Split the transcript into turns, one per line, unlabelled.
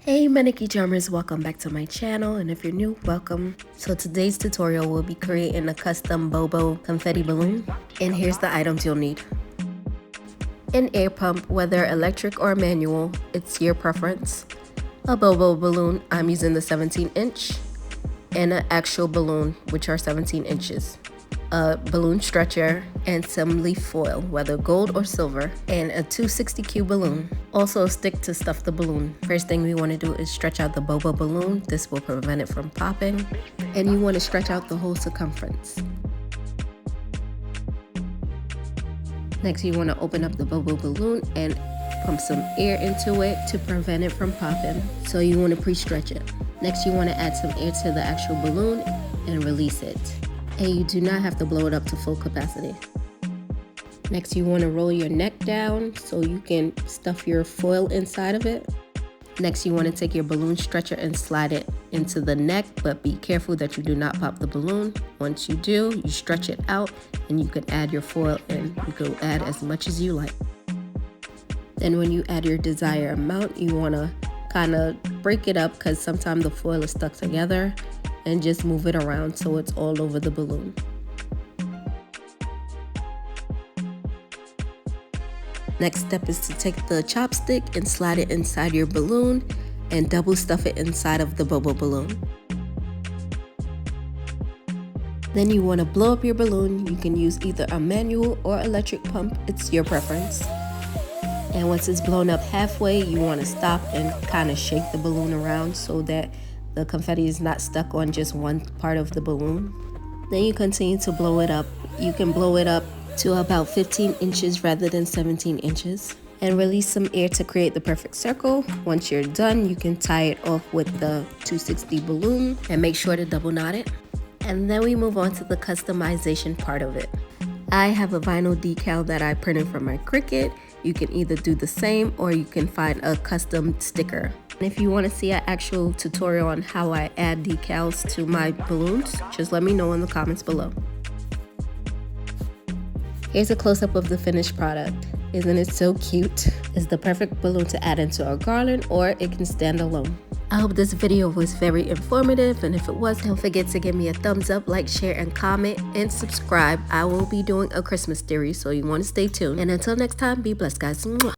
Hey my nikicharmz, welcome back to my channel, and if you're new, welcome. So today's tutorial will be creating a custom BOBO confetti balloon, and here's the items you'll need. An air pump, whether electric or manual, it's your preference. A BOBO balloon, I'm using the 17-inch, and an actual balloon, which are 17 inches. A balloon stretcher and some leaf foil, whether gold or silver, and a 260Q balloon. Also a stick to stuff the balloon. First thing we want to do is stretch out the BOBO balloon. This will prevent it from popping, and you want to stretch out the whole circumference. Next, you want to open up the BOBO balloon and pump some air into it to prevent it from popping. So you want to pre-stretch it. Next, you want to add some air to the actual balloon and release it. And you do not have to blow it up to full capacity. Next, you want to roll your neck down so you can stuff your foil inside of it. Next, you want to take your balloon stretcher and slide it into the neck, but be careful that you do not pop the balloon. Once you do, you stretch it out and you can add your foil in. You can add as much as you like. Then when you add your desired amount, you want to kind of break it up because sometimes the foil is stuck together, and just move it around so it's all over the balloon. Next step is to take the chopstick and slide it inside your balloon and double stuff it inside of the BOBO balloon. Then you want to blow up your balloon. You can use either a manual or electric pump, it's your preference. And once it's blown up halfway, you want to stop and kind of shake the balloon around so that the confetti is not stuck on just one part of the balloon. Then you continue to blow it up. You can blow it up to about 15 inches rather than 17 inches. And release some air to create the perfect circle. Once you're done, you can tie it off with the 260 balloon and make sure to double knot it. And then we move on to the customization part of it. I have a vinyl decal that I printed from my Cricut. You can either do the same or you can find a custom sticker. And if you want to see an actual tutorial on how I add decals to my balloons, just let me know in the comments below. Here's a close-up of the finished product. Isn't it so cute? It's the perfect balloon to add into a garland, or it can stand alone. I hope this video was very informative, and if it was, don't forget to give me a thumbs up, like, share, and comment, and subscribe. I will be doing a Christmas series, so you want to stay tuned. And until next time, be blessed, guys. Mwah.